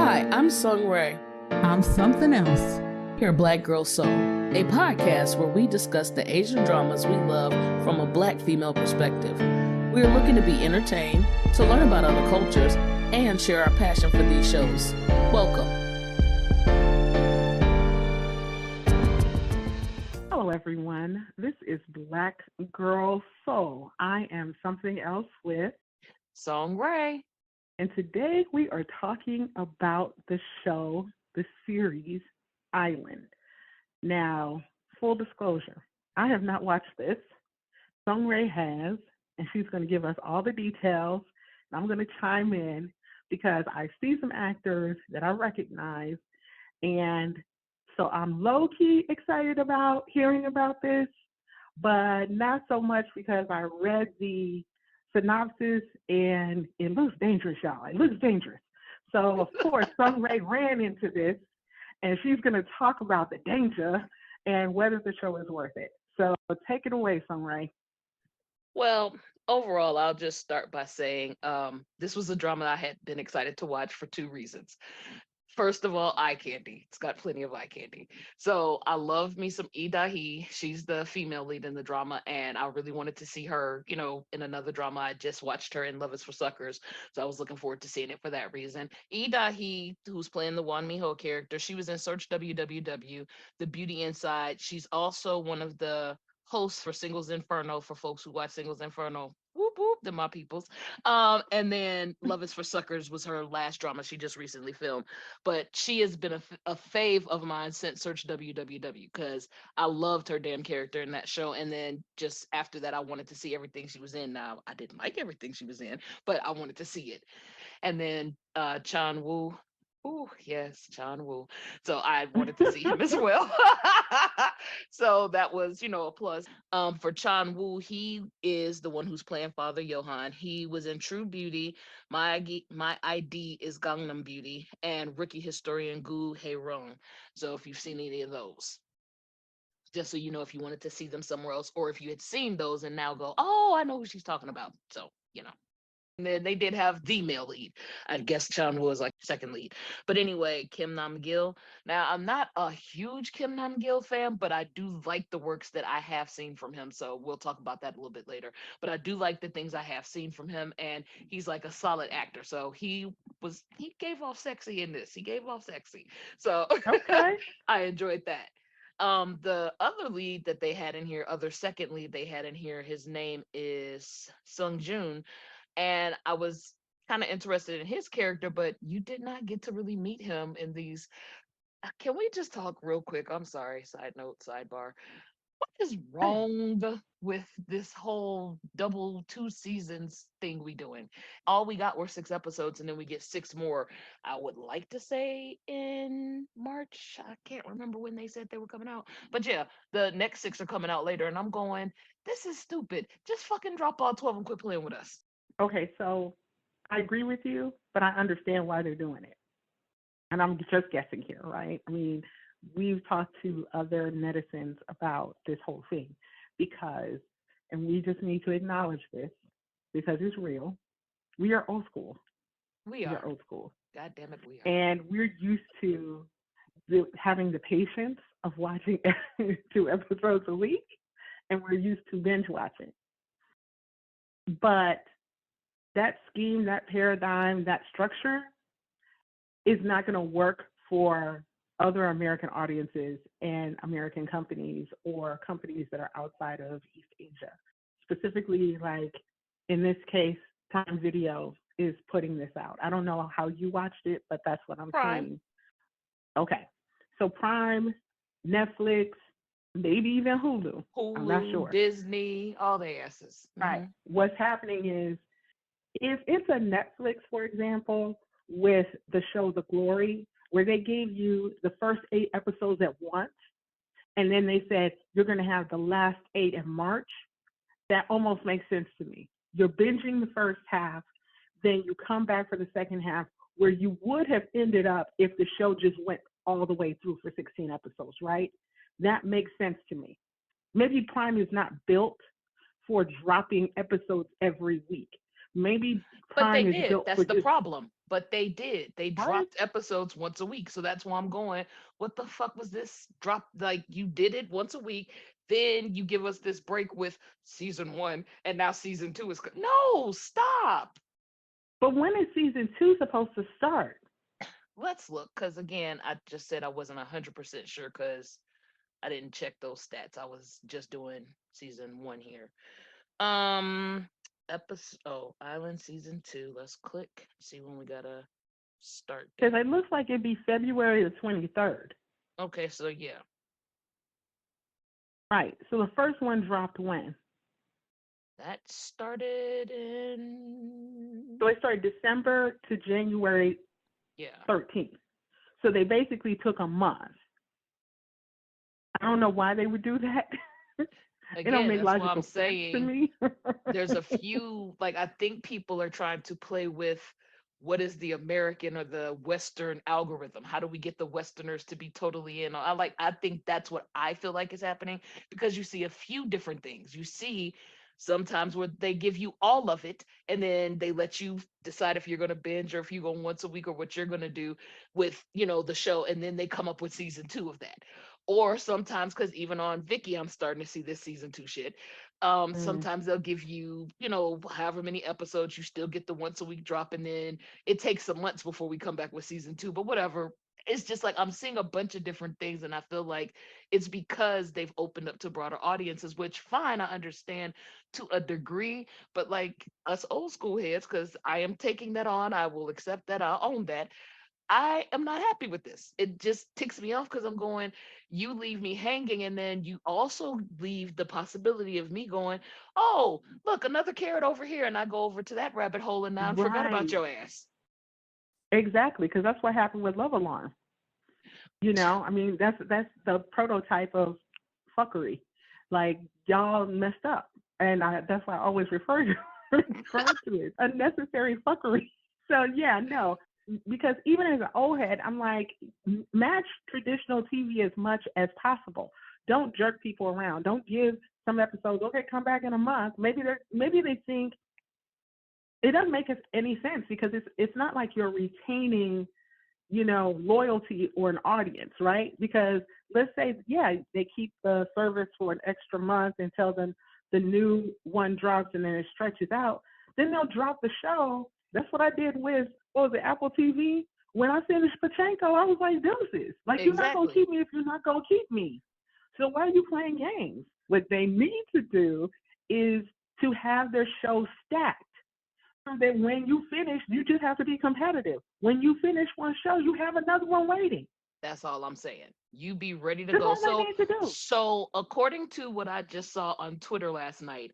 Hi, I'm Sung Ray. I'm something else. Here, Black Girl Soul, a podcast where we discuss the Asian dramas we love from a Black female perspective. We are looking to be entertained, to learn about other cultures, and share our passion for these shows. Welcome. Hello, everyone. This is Black Girl Soul. I am something else with Sung Ray. And today we are talking about the show, the series Island. Now, full disclosure, I have not watched this. Sung Ray has, and she's going to give us all the details. And I'm going to chime in because I see some actors that I recognize, and so I'm low-key excited about hearing about this, but not so much because I read the synopsis and it looks dangerous, y'all. It looks dangerous. So, of course, Sung Ray ran into this, and she's going to talk about the danger and whether the show is worth it. So take it away, Sung Ray. Well, overall, I'll just start by saying this was a drama I had been excited to watch for two reasons. First of all, eye candy. It's got plenty of eye candy. So I love me some Lee Da-hee. She's the female lead in the drama, and I really wanted to see her, in another drama. I just watched her in Love is for Suckers, so I was looking forward to seeing it for that reason. Lee Da-hee, who's playing the Won Mi-ho character, she was in Search WWW, The Beauty Inside. She's also one of the hosts for Singles Inferno for folks who watch Singles Inferno. Whoop whoop, they're my peoples. And then Love is for Suckers was her last drama she just recently filmed. But she has been a fave of mine since Search WWW because I loved her damn character in that show. And then just after that, I wanted to see everything she was in. Now, I didn't like everything she was in, but I wanted to see it. And then Chan Woo. Oh, yes, Chan Woo. So I wanted to see him as well. So that was, a plus. For Chan Woo, he is the one who's playing Father Johan. He was in True Beauty. My ID is Gangnam Beauty, and Rookie Historian Gu Hae-rong. So if you've seen any of those, just so you know if you wanted to see them somewhere else, or if you had seen those and now go, oh, I know who she's talking about. So, And then they did have the male lead. I guess Chan was like second lead. But anyway, Kim Nam-gil. Now, I'm not a huge Kim Nam-gil fan, but I do like the works that I have seen from him. So we'll talk about that a little bit later. But I do like the things I have seen from him, and he's like a solid actor. So he gave off sexy in this. He gave off sexy. So Okay. I enjoyed that. The other lead that they had in here, other second lead they had in here, his name is Sung Joon, and I was kind of interested in his character, but you did not get to really meet him in these. Can we just talk real quick? I'm sorry, side note, sidebar. What is wrong with this whole double 2 seasons thing we doing? All we got were 6 episodes, and then we get 6 more. I would like to say in March. I can't remember when they said they were coming out. But yeah, the next 6 are coming out later, and I'm going, this is stupid. Just fucking drop all 12 and quit playing with us. Okay, so I agree with you, but I understand why they're doing it. And I'm just guessing here, right? I mean, we've talked to other netizens about this whole thing because, and we just need to acknowledge this because it's real. We are old school. We We are. are old school. God damn it, we are. And we're used to having the patience of watching 2 episodes a week, and we're used to binge watching. But that scheme, that paradigm, that structure is not going to work for other American audiences and American companies or companies that are outside of East Asia. Specifically, like in this case, Time Video is putting this out. I don't know how you watched it, but that's what I'm Prime. seeing. Okay. So Prime, Netflix, maybe even Hulu. I'm not Hulu, sure. Disney, all their asses. Right. What's happening is if it's a Netflix, for example, with the show The Glory, where they gave you the first 8 episodes at once, and then they said you're going to have the last 8 in March, that almost makes sense to me. You're binging the first half, then you come back for the second half, where you would have ended up if the show just went all the way through for 16 episodes, right? That makes sense to me. Maybe Prime is not built for dropping episodes every week. Maybe But they Prime is did. built That's for the just problem. but they did. They What? dropped episodes once a week. So that's why I'm going, what the fuck was this drop? Like you did it once a week, then you give us this break with season one, and now season two is no, stop. But when is season two supposed to start? Let's look, because again, I just said I wasn't 100% sure because I didn't check those stats. I was just doing season one here. Um, episode Island season two. Let's click, see when we got a start Because date. it looks like it'd be February the 23rd. Okay, so yeah, Right. So the first one dropped when? that started in So it started December to January yeah. 13th. So they basically took a month. I don't know why they would do that. It don't Again, make that's why I'm logical sense to saying me. there's a few, like I think people are trying to play with what is the American or the Western algorithm? How do we get the Westerners to be totally in? I think that's what I feel like is happening because you see a few different things. You see sometimes where they give you all of it and then they let you decide if you're going to binge or if you go once a week or what you're going to do with, the show, and then they come up with season two of that. Or sometimes, because even on Vicky, I'm starting to see this season two shit. Mm. Sometimes they'll give you, however many episodes, you still get the once a week drop, and then it takes some months before we come back with season two. But whatever. It's just like I'm seeing a bunch of different things, and I feel like it's because they've opened up to broader audiences, which fine, I understand to a degree, but like us old school heads, because I am taking that on, I will accept that, I'll own that. I am not happy with this. It just ticks me off because I'm going, you leave me hanging, and then you also leave the possibility of me going, oh, look, another carrot over here. And I go over to that rabbit hole and now I forgot about Right. your ass. Exactly, because that's what happened with Love Alarm. I mean, that's the prototype of fuckery. Like y'all messed up, and that's why I always refer to it unnecessary fuckery. So yeah, no, because even as an old head, I'm like, match traditional TV as much as possible. Don't jerk people around. Don't give some episodes. Okay, come back in a month. Maybe they think it doesn't make any sense because it's not like you're retaining loyalty or an audience, right? Because let's say, yeah, they keep the service for an extra month until the new one drops and then it stretches out. Then they'll drop the show. That's what I did with, what was it, Apple TV? When I finished Pachenko, I was like, deuces. Like, you're not going to Exactly. keep me if you're not going to keep me. So why are you playing games? What they need to do is to have their show stacked so that when you finish, you just have to be competitive. When you finish one show, you have another one waiting. That's all I'm saying. You be ready to That's go. all they So, need to do. so according to what I just saw on Twitter last night,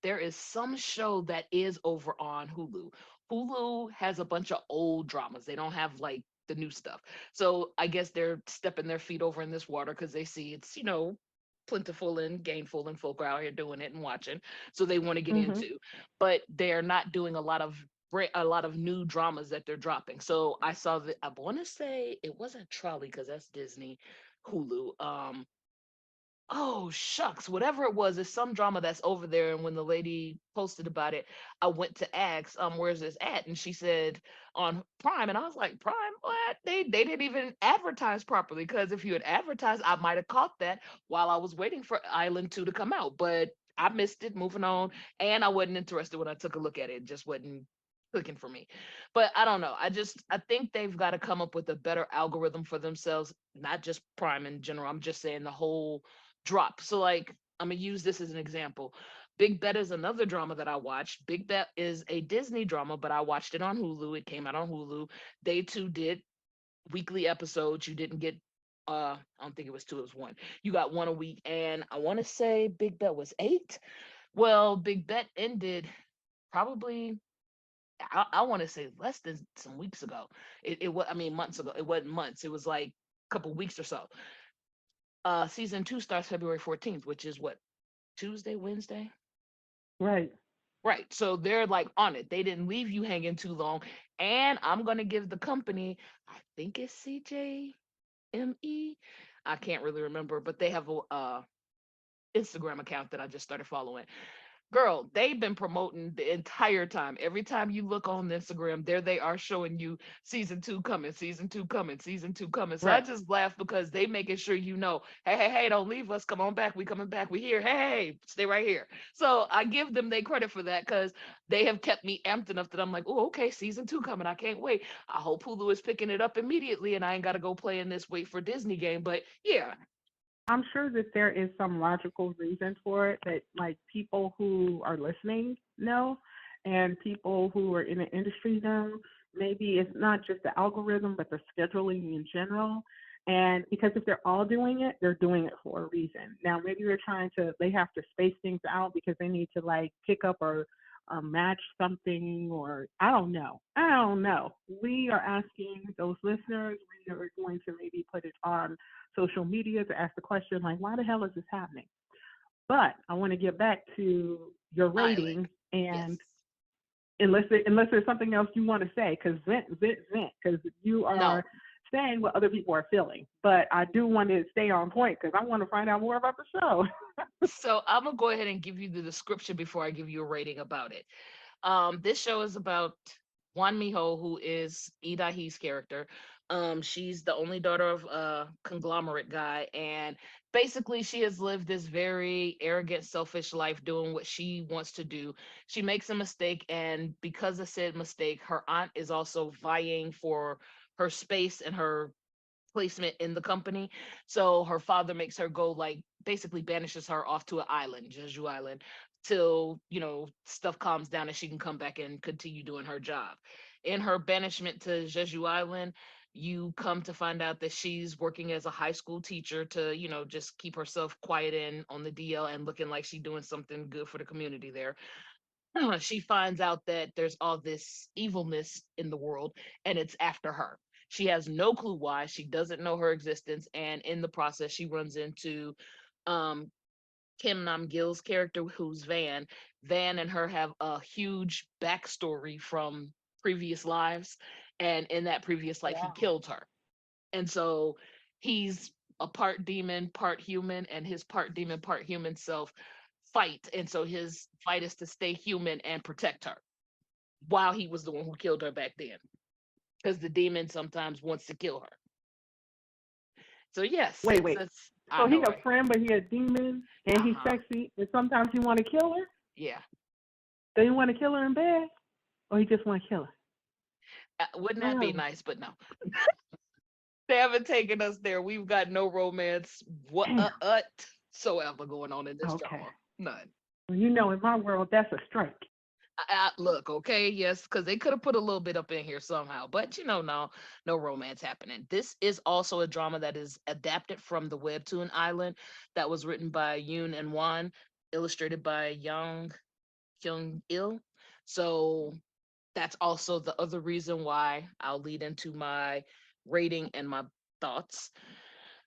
there is some show that is over on Hulu. Hulu has a bunch of old dramas. They don't have like the new stuff. So I guess they're stepping their feet over in this water because they see it's, plentiful and gainful and folk are out here doing it and watching. So they want to get Hmm. into, but they're not doing a lot of new dramas that they're dropping. So I saw that, I want to say it wasn't Trolley because that's Disney, Hulu. Oh shucks, whatever it was, it's some drama that's over there. And when the lady posted about it, I went to ask, where's this at? And she said on Prime, and I was like, Prime, what? They didn't even advertise properly. Because if you had advertised, I might have caught that while I was waiting for Island 2 to come out. But I missed it, moving on. And I wasn't interested when I took a look at it. It just wasn't clicking for me. But I don't know. I think they've got to come up with a better algorithm for themselves, not just Prime in general. I'm just saying the whole drop. So like I'm gonna use this as an example. Big Bet is another drama that I watched. Big Bet is a Disney drama, but I watched it on Hulu. It came out on Hulu. They too did weekly episodes. You didn't get I don't think it was two, it was one. You got one a week. And I want to say Big Bet was 8. Well, Big Bet ended probably I want to say less than some weeks ago. It was, I mean, months ago. It wasn't months. It was like a couple weeks or so. Season 2 starts February 14th, which is what, Tuesday, Wednesday? Right. Right. So they're like on it. They didn't leave you hanging too long. And I'm gonna give the company, I think it's CJME. I can't really remember, but they have a Instagram account that I just started following. Girl, they've been promoting the entire time. Every time you look on Instagram, there they are showing you season two coming, season two coming, season two coming. So I Right. just laugh because they making sure you know, hey, hey, hey, don't leave us. Come on back. We coming back. We here. Hey, stay right here. So I give them their credit for that because they have kept me amped enough that I'm like, oh, okay, season two coming. I can't wait. I hope Hulu is picking it up immediately and I ain't got to go play in this wait for Disney game. But yeah, I'm sure that there is some logical reason for it that like people who are listening know and people who are in the industry know. Maybe it's not just the algorithm, but the scheduling in general. And because if they're all doing it, they're doing it for a reason. Now, maybe they're trying to, they have to space things out because they need to like pick up or match something, or I don't know. I don't know. We are asking those listeners, we are going to maybe put it on social media to ask the question like, why the hell is this happening? But I want to get back to your Island. rating, Yes. and unless there's something else you want to say, because vent, because you are No. saying what other people are feeling. But I do want to stay on point because I want to find out more about the show. So I'm gonna go ahead and give you the description before I give you a rating about it. This show is about Juan Miho, who is Idahi's character. She's the only daughter of a conglomerate guy, and basically she has lived this very arrogant, selfish life doing what she wants to do. She makes a mistake, and because of said mistake, her aunt is also vying for her space and her placement in the company. So her father makes her go like basically banishes her off to an island, Jeju Island, till stuff calms down and she can come back and continue doing her job. In her banishment to Jeju Island, you come to find out that she's working as a high school teacher to just keep herself quiet and on the DL and looking like she's doing something good for the community there. She finds out that there's all this evilness in the world and it's after her. She has no clue why. She doesn't know her existence. And in the process, she runs into um, Kim Nam Gil's character, who's Van. Van and her have a huge backstory from previous lives. And in that previous life, he Wow. killed her. And so he's a part demon, part human, and his part demon, part human self fight. And so his fight is to stay human and protect her while he was the one who killed her back then. Because the demon sometimes wants to kill her. So yes, Wait, it's wait. it's I So he know, a right? friend, but he a demon, and he's Uh-huh. sexy, and sometimes he want to kill her. Yeah. Do you want to kill her in bed, or he just want to kill her? Wouldn't that be Mm. nice? But no. They haven't taken us there. We've got no romance Damn. whatsoever going on in this Okay. drama. None. Well, you know, in my world, that's a strike. Look, okay, yes, because they could have put a little bit up in here somehow, but no, no romance happening. This is also a drama that is adapted from the webtoon Island, that was written by Yoon and Wan, illustrated by Young Kyung Il. So that's also the other reason why I'll lead into my rating and my thoughts.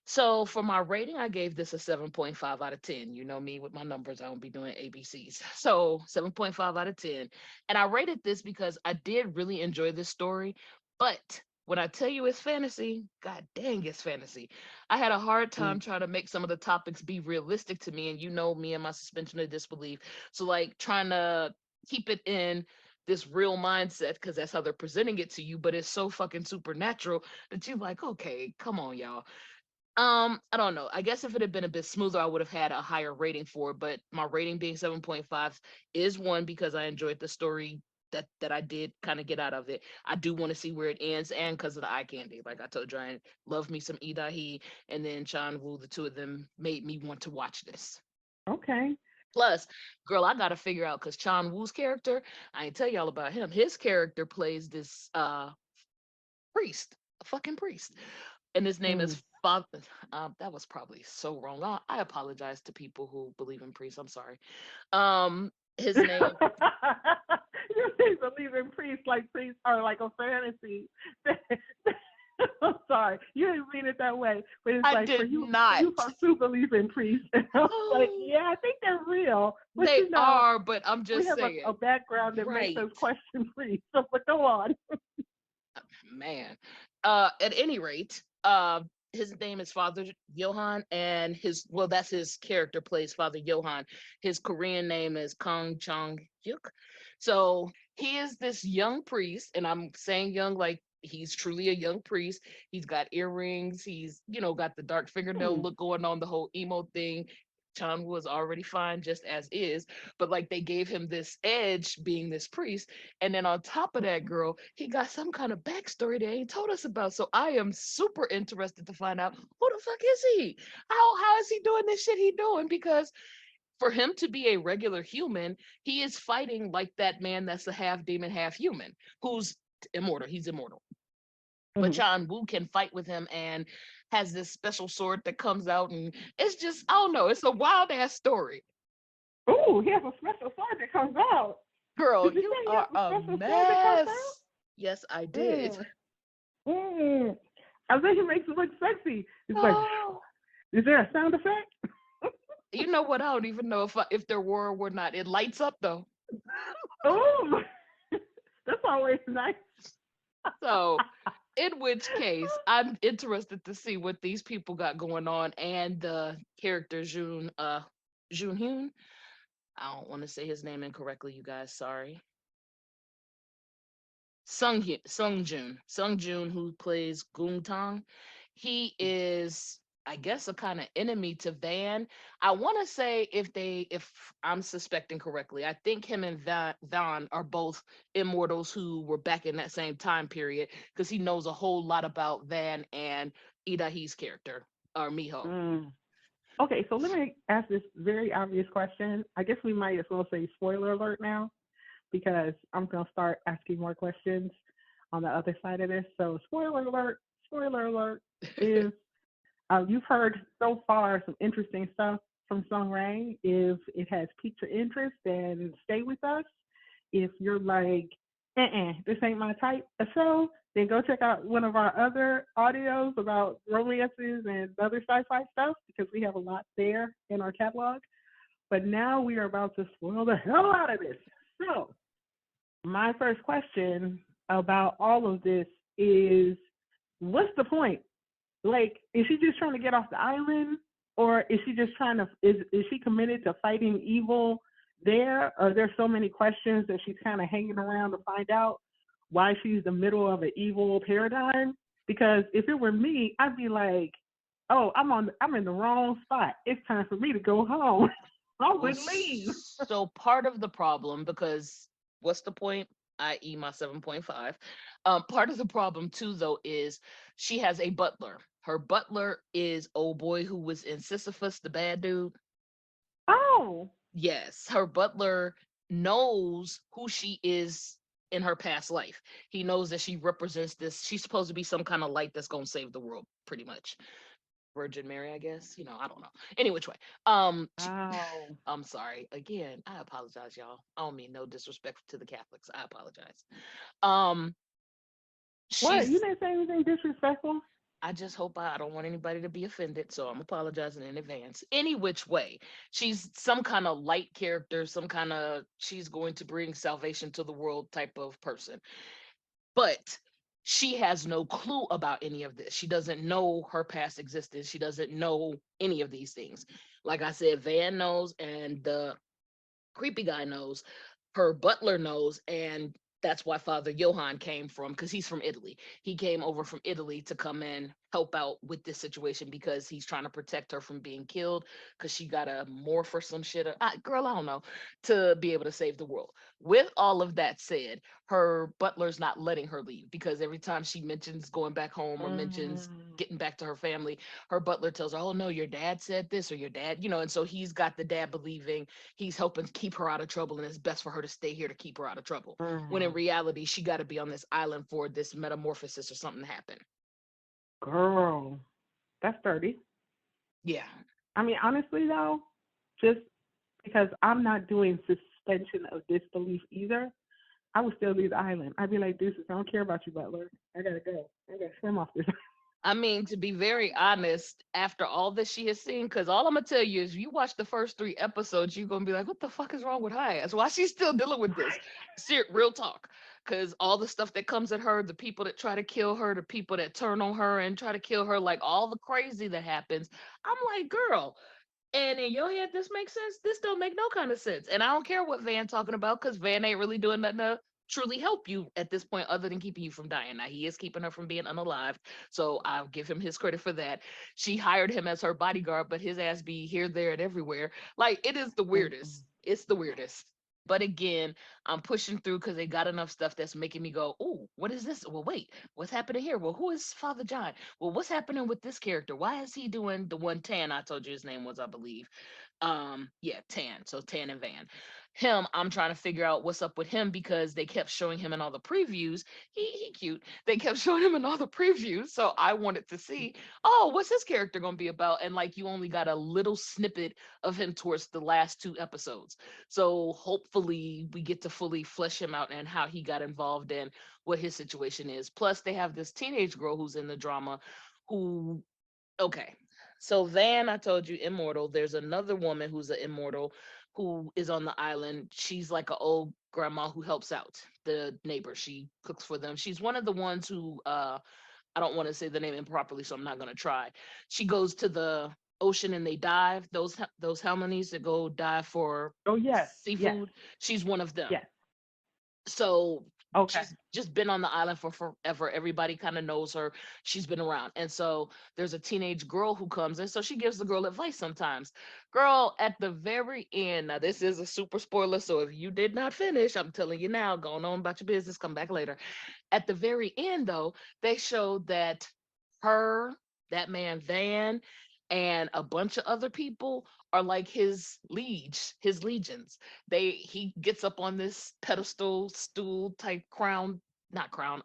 So for my rating, I gave this a 7.5 out of 10. You know me with my numbers, I don't be doing ABCs. So 7.5 out of 10. And I rated this because I did really enjoy this story. But when I tell you it's fantasy, god dang, it's fantasy. I had a hard Mm. time trying to make some of the topics be realistic to me. And you know me and my suspension of disbelief. So like trying to keep it in this real mindset because that's how they're presenting it to you, but it's so fucking supernatural that you're like, okay, come on, y'all. I don't know. I guess if it had been a bit smoother, I would have had a higher rating for it. But my rating being 7.5 is one because I enjoyed the story that I did kind of get out of it. I do want to see where it ends, and because of the eye candy. Like I told you, I love me some Ida He and then Chan Woo. The two of them made me want to watch this. Okay. Plus, girl, I gotta figure out because Chan Woo's character, I ain't tell y'all about him. His character plays this priest, a fucking priest, and his name Mm. is Father. That was probably so wrong. I apologize to people who believe in priests. I'm sorry. His You name. say believe in priests like priests are like a fantasy. I'm sorry, you didn't mean it that way, but it's I like did for not. you folks who believe in priests. And I was like, Oh, yeah, I think they're real, but they you know, are, but I'm we just have a saying. background that makes Right, us question priests. So, but go on. man. At any rate, his name is Father Johan, and that's his character plays Father Johan. His Korean name is Kang Chong Yuk. So he is this young priest, and I'm saying young like he's truly a young priest. He's got earrings, he's got the dark fingernail Hmm. look going on, the whole emo thing. Chan was already fine just as is, but like they gave him this edge being this priest. And then on top of that, girl, he got some kind of backstory they ain't told us about. So I am super interested to find out who the fuck is he? How is he doing this shit he doing? Because for him to be a regular human, he is fighting like that man that's a half demon, half human, who's immortal. He's immortal. But Hmm. Chan Wu can fight with him and has this special sword that comes out, and it's just I don't know. It's a wild ass story. Ooh, he has a special sword that comes out. Girl, Did you you say he has are a a special sword that comes mess. Yes, I out? did. Mm. I think it makes it look sexy. It's like, Oh, is there a sound effect? you know what? I don't even know if there were or were not. It lights up though. Oh, that's always nice. So, in which case, I'm interested to see what these people got going on, and the character Jun Hyun. I don't want to say his name incorrectly, you guys. Sorry. Sung Jun, who plays Gung Tang. He is, I guess, a kind of enemy to Van. I want to say if I'm suspecting correctly, I think him and Van are both immortals who were back in that same time period because he knows a whole lot about Van and Ida He's character or Miho. Mm. Okay, so let me ask this very obvious question. I guess we might as well say spoiler alert now because I'm going to start asking more questions on the other side of this. So, spoiler alert is you've heard so far some interesting stuff from Sung Rae. If it has piqued your interest, then stay with us. If you're like, this ain't my type of show, then go check out one of our other audios about romances and other sci-fi stuff because we have a lot there in our catalog. But now we are about to spoil the hell out of this. So, my first question about all of this is what's the point? Like, is she just trying to get off the island, or is she just trying to is she committed to fighting evil there? Are there so many questions that she's kind of hanging around to find out why she's the middle of an evil paradigm? Because if it were me, I'd be like, oh, I'm in the wrong spot. It's time for me to go home. I Well, would leave. so part of the problem, because what's the point? I.e., my 7.5. Part of the problem too, though, is she has a butler. Her butler is old boy who was in Sisyphus, the bad dude. Oh. Yes, her butler knows who she is in her past life. He knows that she represents this. She's supposed to be some kind of light that's gonna save the world, pretty much. Virgin Mary, I guess. I don't know. Any which way. Wow. I'm sorry. Again, I apologize, y'all. I don't mean no disrespect to the Catholics. I apologize. Um, What? You she's didn't say anything disrespectful? I just hope I don't want anybody to be offended, so I'm apologizing in advance. Any which way, she's some kind of light character, some kind of she's going to bring salvation to the world type of person. But she has no clue about any of this. She doesn't know her past existence. She doesn't know any of these things. Like I said, Van knows, and the creepy guy knows, her butler knows, and that's why Father Johann came from, because he's from Italy. He came over from Italy to come and help out with this situation because he's trying to protect her from being killed because she got a morph or some shit. Girl, I don't know, to be able to save the world. With all of that said, her butler's not letting her leave because every time she mentions going back home or mentions Mm. getting back to her family, her butler tells her, oh no, your dad said this, or your dad, and so he's got the dad believing he's helping keep her out of trouble and it's best for her to stay here to keep her out of trouble. When in Mm. reality, she got to be on this island for this metamorphosis or something to happen. Girl, that's dirty. Yeah. I mean, honestly though, just because I'm not doing suspension of disbelief either, I would still leave the island. I'd be like, deuces, I don't care about you, Butler. I gotta go. I gotta swim off this. I mean, to be very honest, after all that she has seen, because all I'm gonna tell you is, you watch the first 3 episodes, you're gonna be like, "What the fuck is wrong with her ass? Why she's still dealing with this?" Real talk. because all the stuff that comes at her, the people that try to kill her, the people that turn on her and try to kill her, like all the crazy that happens. I'm like, girl, and in your head, this makes sense. This don't make no kind of sense. And I don't care what Van talking about because Van ain't really doing nothing to truly help you at this point, other than keeping you from dying. Now he is keeping her from being unalived, so I'll give him his credit for that. She hired him as her bodyguard, but his ass be here, there, and everywhere. Like it is the Mhm. weirdest. It's the weirdest. But again, I'm pushing through because they got enough stuff that's making me go, oh, what is this? Well, wait, what's happening here? Well, who is Father John? Well, what's happening with this character? Why is he doing the one Tan? I told you his name was, I believe. Yeah, Tan. So Tan and Van. Him, I'm trying to figure out what's up with him because they kept showing him in all the previews. He cute. They kept showing him in all the previews. So I wanted to see, oh, what's his character gonna be about? And like you only got a little snippet of him towards the last two episodes. So hopefully we get to fully flesh him out and how he got involved and what his situation is. Plus, they have this teenage girl who's in the drama who, okay. So Van, I told you, immortal. There's another woman who's an immortal who is on the island. She's like an old grandma who helps out the neighbor. She cooks for them. She's one of the ones who I don't want to say the name improperly, so I'm not gonna try. She goes to the ocean and they dive. Those Halmones that go dive for Oh yes, yes, seafood. She's one of them. yes. So Okay. she's just been on the island for forever. Everybody kind of knows her. She's been around. And so there's a teenage girl who comes and so she gives the girl advice sometimes. Girl, at the very end, now this is a super spoiler. So if you did not finish, I'm telling you now, going on about your business, come back later. At the very end, though, they showed that her, that man Van, and a bunch of other people are like his legions. He gets up on this pedestal, stool type crown, not crown,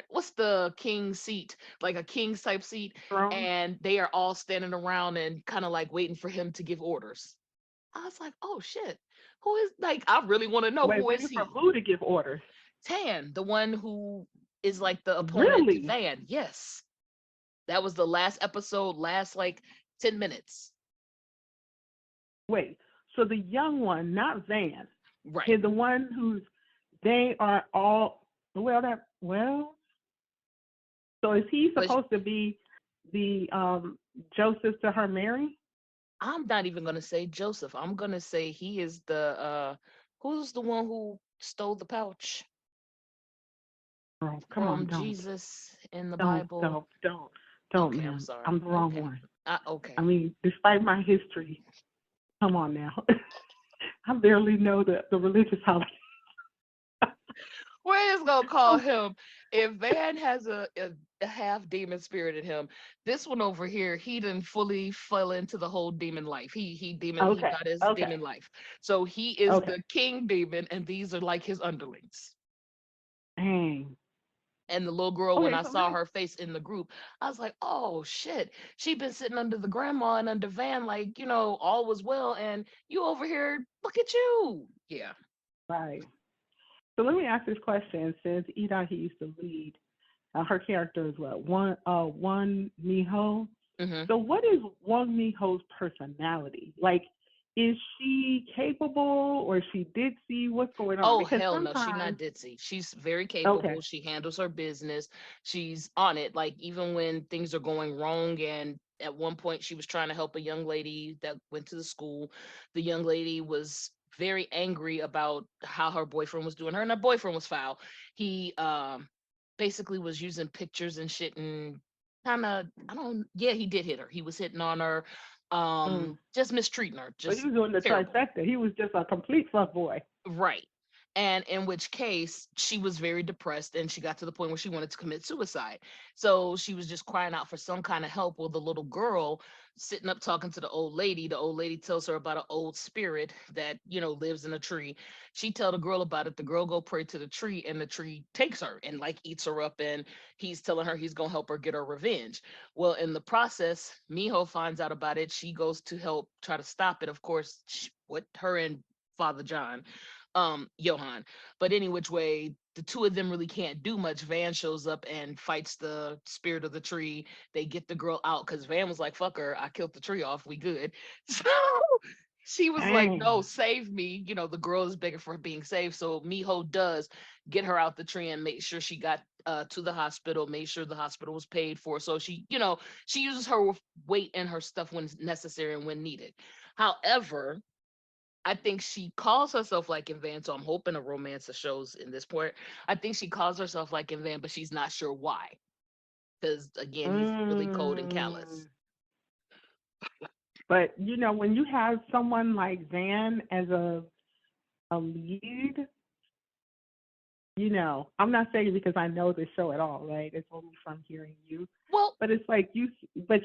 what's the king seat? Like a king's type seat, Throne. and they are all standing around and kind of like waiting for him to give orders. I was like, oh shit. Who is like I really want to know Wait, who is waiting for he? who to give orders? Tan, the one who is like the opponent to Really? Van. Yes. That was the last episode, last like 10 minutes. Wait. So the young one, not Van, Right. is the one who's they are all well. So is he But supposed to be the Joseph to her Mary? I'm not even gonna say Joseph. I'm gonna say he is the who's the one who stole the pouch Oh, come on, from Jesus in the don't, Bible. don't, don't, don't, Okay, I'm man. sorry. I'm the wrong Okay. one. I Okay. mean, despite my history, come on now. I barely know the religious holiday. We're just gonna call him if Van has a half demon spirit in him. This one over here, he didn't fully fell into the whole demon life. He Okay, got his okay, demon life. So he is okay. the king demon, and these are like his underlings. Dang. And the little girl, when Okay, I so let saw me. her face in the group, I was like, oh shit. She been sitting under the grandma and under Van, like, all was well, and you over here, look at you. Yeah. Right. So let me ask this question since Ida he used to lead her character as well. One Miho. Hmm. So what is Wang Miho's personality? Like, is she capable or is she ditzy? What's going on? Oh Because hell no, she not sometimes, ditzy. She's very okay, capable. She handles her business. She's on it. Like even when things are going wrong, and at one point she was trying to help a young lady that went to the school. The young lady was very angry about how her boyfriend was doing her, and her boyfriend was foul. He basically was using pictures and shit and kind of I don't yeah, he did hit her. He was hitting on her, mm. just mistreating her, So he just was doing the terrible. trifecta. He was just a complete fuck boy. Right. And in which case she was very depressed and she got to the point where she wanted to commit suicide. So she was just crying out for some kind of help. Well, the little girl sitting up talking to the old lady tells her about an old spirit that, lives in a tree. She tell the girl about it. The girl go pray to the tree and the tree takes her and like eats her up and he's telling her he's going to help her get her revenge. Well, in the process, Miho finds out about it. She goes to help try to stop it. Of course, what her and Father John Johan. But any which way, the two of them really can't do much. Van shows up and fights the spirit of the tree. They get the girl out because Van was like, fuck her, I killed the tree off, we good. So She was like, "No, Dang. save me." You know, the girl is begging for being saved. So Miho does get her out the tree and make sure she got to the hospital, made sure the hospital was paid for. So she, she uses her weight and her stuff when necessary and when needed. However, I think she calls herself like in Van, so I'm hoping a romance shows in this part. I think she calls herself like in Van, but she's not sure why. Because again, he's really cold and callous. Mm. But when you have someone like Van as a lead, I'm not saying because I know the show at all, right? It's only from hearing you. Well, But it's like but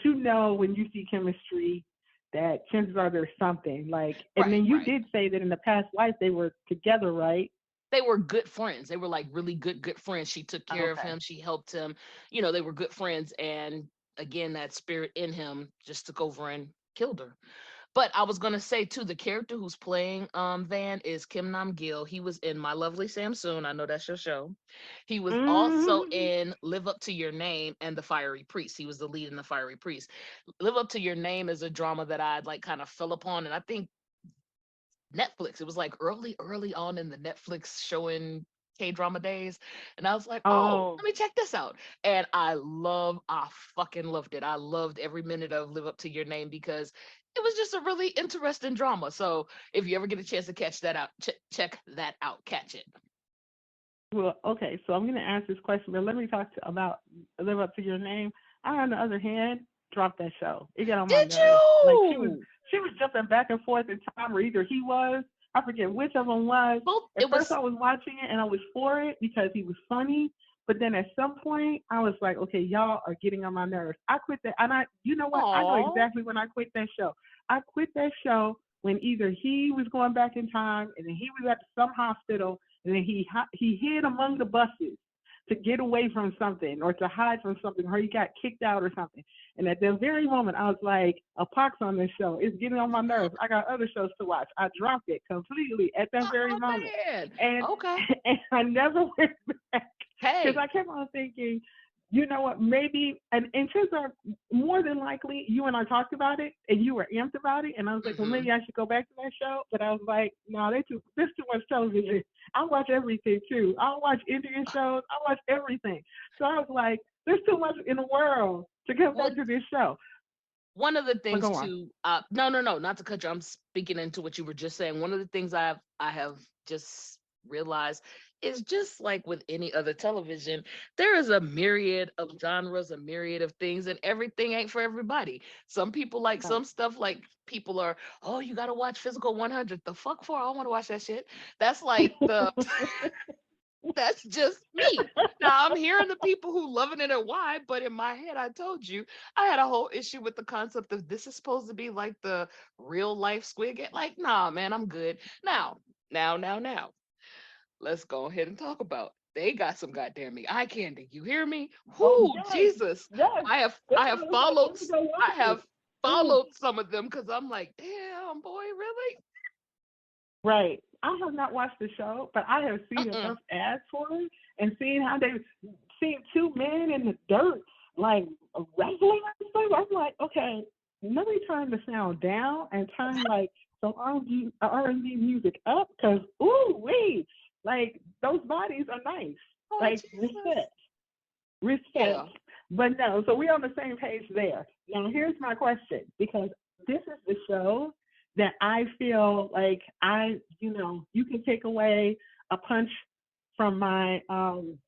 when you see chemistry that chances are there's something like, and right, then you right. did say that in the past life they were together, right? They were good friends. They were like really good friends. She took care of Okay. him. She helped him. They were good friends. And again, that spirit in him just took over and killed her. But I was gonna say too, the character who's playing Van is Kim Nam Gil. He was in My Lovely Samsoon. I know that's your show. He was also Hmm. in Live Up to Your Name and The Fiery Priest. He was the lead in The Fiery Priest. Live Up to Your Name is a drama that I like kind of fell upon, and I think Netflix. It was like early on in the Netflix showing K drama days. And I was like, oh, Oh, let me check this out. And I fucking loved it. I loved every minute of Live Up to Your Name because it was just a really interesting drama. So if you ever get a chance to catch that out, check that out. Catch it. well, okay. So I'm going to ask this question, but let me talk about Live Up to Your Name. I, on the other hand, dropped that show. It got on my Did nerves. Like you? she was jumping back and forth in time, or either he was. I forget which of them was. Both At it first, was I was watching it and I was for it because he was funny. But then at some point, I was like, okay, y'all are getting on my nerves. I quit that, and you know what? I know aw. exactly when I quit that show. I quit that show when either he was going back in time, and then he was at some hospital, and then he hid among the buses to get away from something or to hide from something, or he got kicked out or something. And at the very moment, I was like, a pox on this show. It's getting on my nerves. I got other shows to watch. I dropped it completely at that very Oh moment. man. And Okay. and I never went back because Hey. I kept on thinking, you know what, maybe, and chances are more than likely you and I talked about it and you were amped about it. And I was like, well, Hmm. maybe I should go back to that show. But I was like, no, there's too much television. I watch everything too. I watch Indian shows. I watch everything. So I was like, there's too much in the world to come Well, back to this show. one of the But things go on. too, no, not to cut you, I'm speaking into what you were just saying. One of the things I have just realized is just like with any other television, there is a myriad of genres, a myriad of things, and everything ain't for everybody. Some people like Right. some stuff, like people are, oh, you gotta watch Physical 100. The fuck for? I don't want to watch that shit. That's like the that's just me. Now I'm hearing the people who loving it and why, but in my head, I told you I had a whole issue with the concept of this is supposed to be like the real life Squid Game. Like, nah, man, I'm good. Now, let's go ahead and talk about. They got some goddamn me eye candy. You hear me? Oh Whoo, yes, Jesus! yes. I have That's I have why I was like, followed let me go I watch it. have Mm. followed some of them because I'm like, damn boy, really? Right. I have not watched the show, but I have seen Uh-uh. enough ads for it and seen how they seen two men in the dirt like wrestling and stuff. I'm like, okay, let me turn the sound down and turn like some R&B music up because ooh wee, like those bodies are nice. Oh Like Jesus! respect. Yeah. But no, so we're on the same page there. Now here's my question because this is the show that I feel like you can take away a punch from my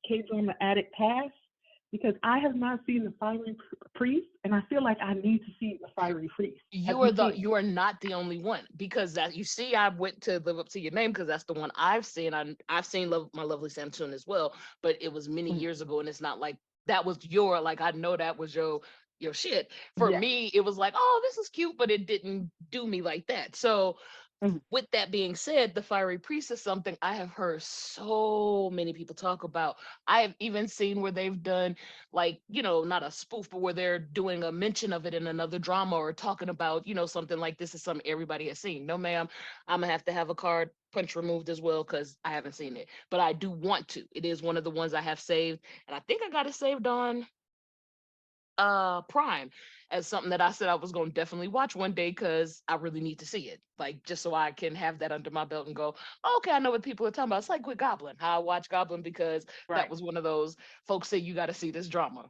K drama addict past because I have not seen the Fiery Priest, and I feel like I need to see the Fiery Priest. Have you seen it? You are not the only one because that you see I went to Live Up to Your Name because that's the one I've seen. I've seen My Lovely Samsoon as well, but it was many Mm. years ago and it's not like that was your like I know that was your shit. For Yeah. me, it was like, oh, this is cute, but it didn't do me like that. So Mm. with that being said, the Fiery Priest is something I have heard so many people talk about. I have even seen where they've done like, not a spoof, but where they're doing a mention of it in another drama or talking about, something like this is something everybody has seen. No, ma'am, I'm gonna have to have a card punch removed as well because I haven't seen it. But I do want to. It is one of the ones I have saved, and I think I got it saved on Prime as something that I said I was going to definitely watch one day because I really need to see it. Like just so I can have that under my belt and go, okay, I know what people are talking about. It's like with Goblin. How I watch Goblin because that Right. was one of those folks say you got to see this drama.